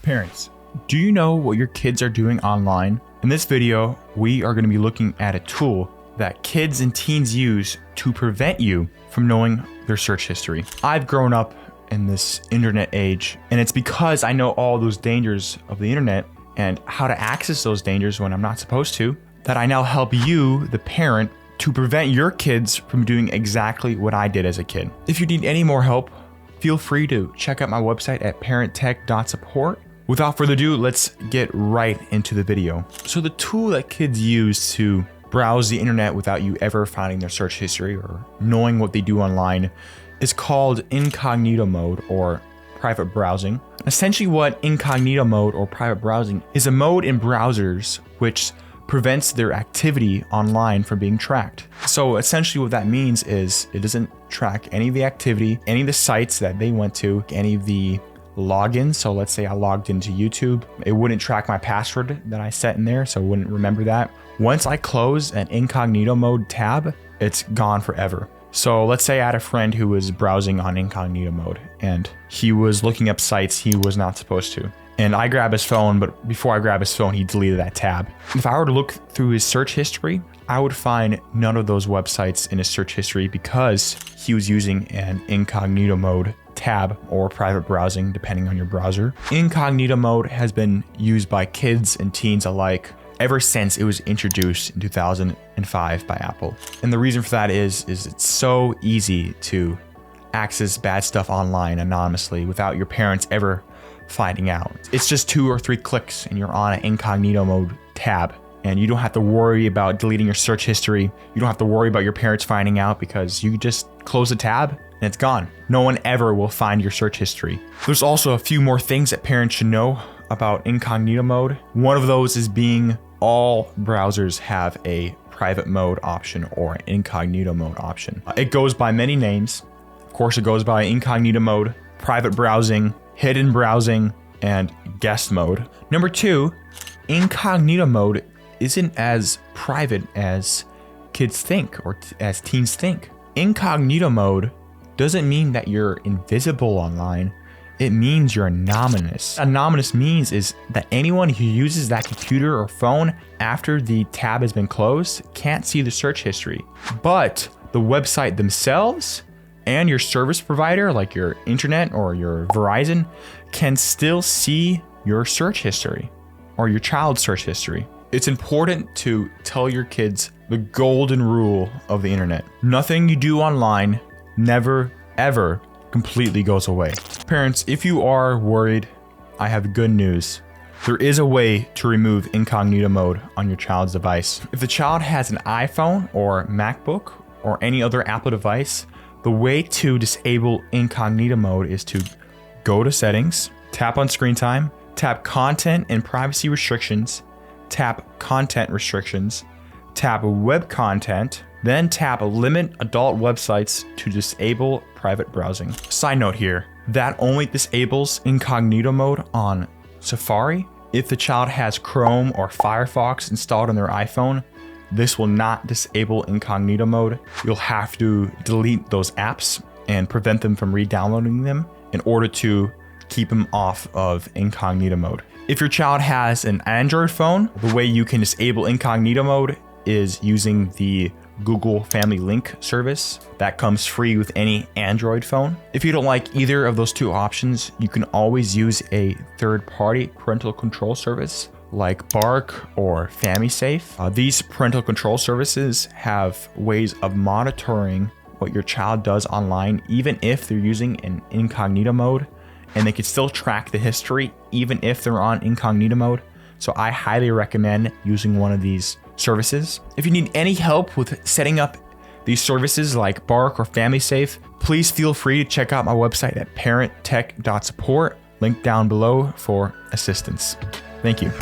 Parents, do you know what your kids are doing online? In this video, we are going to be looking at a tool that kids and teens use to prevent you from knowing their search history. I've grown up in this internet age, and it's because I know all those dangers of the internet and how to access those dangers when I'm not supposed to, that I now help you, the parent, to prevent your kids from doing exactly what I did as a kid. If you need any more help, feel free to check out my website at parenttech.support. Without further ado, let's get right into the video. So the tool that kids use to browse the internet without you ever finding their search history or knowing what they do online is called Incognito Mode, or private browsing. Essentially what Incognito Mode or private browsing is a mode in browsers which prevents their activity online from being tracked. So essentially what that means is it doesn't track any of the activity, any of the sites that they went to, any of the logins. So let's say I logged into YouTube, it wouldn't track my password that I set in there, so it wouldn't remember that. Once I close an Incognito Mode tab, it's gone forever. So let's say I had a friend who was browsing on Incognito Mode and he was looking up sites he was not supposed to. And I grab his phone, but before I grab his phone, he deleted that tab. If I were to look through his search history, I would find none of those websites in his search history because he was using an Incognito Mode tab or private browsing, depending on your browser. Incognito Mode has been used by kids and teens alike ever since it was introduced in 2005 by Apple. And the reason for that is it's so easy to access bad stuff online anonymously without your parents ever finding out. It's just 2 or 3 clicks and you're on an Incognito Mode tab, and you don't have to worry about deleting your search history. You don't have to worry about your parents finding out because you just close the tab and it's gone. No one ever will find your search history. There's also a few more things that parents should know about Incognito Mode. One of those is being all browsers have a private mode option or an Incognito Mode option. It goes by many names. Of course, it goes by Incognito Mode, private browsing, hidden browsing, and guest mode. Number 2, Incognito Mode isn't as private as kids think or as teens think. Incognito Mode doesn't mean that you're invisible online. It means you're anonymous. Anonymous means is that anyone who uses that computer or phone after the tab has been closed can't see the search history. But the website themselves and your service provider, like your internet or your Verizon, can still see your search history or your child's search history. It's important to tell your kids the golden rule of the internet. Nothing you do online never, ever completely goes away. Parents, if you are worried, I have good news. There is a way to remove Incognito Mode on your child's device. If the child has an iPhone or MacBook or any other Apple device, the way to disable Incognito Mode is to go to Settings, tap on Screen Time, tap Content and Privacy Restrictions, tap Content Restrictions, tap Web Content, then tap Limit Adult Websites to disable private browsing. Side note here, that only disables Incognito Mode on Safari. If the child has Chrome or Firefox installed on their iPhone, this will not disable Incognito Mode. You'll have to delete those apps and prevent them from re-downloading them in order to keep them off of Incognito Mode. If your child has an Android phone, the way you can disable Incognito Mode is using the Google Family Link service that comes free with any Android phone. If you don't like either of those 2 options, you can always use a third-party parental control service like Bark or FamilySafe. These parental control services have ways of monitoring what your child does online, even if they're using an Incognito Mode, and they can still track the history even if they're on Incognito Mode. So I highly recommend using one of these services. If you need any help with setting up these services like Bark or FamilySafe, please feel free to check out my website at parenttech.support, link down below for assistance. Thank you.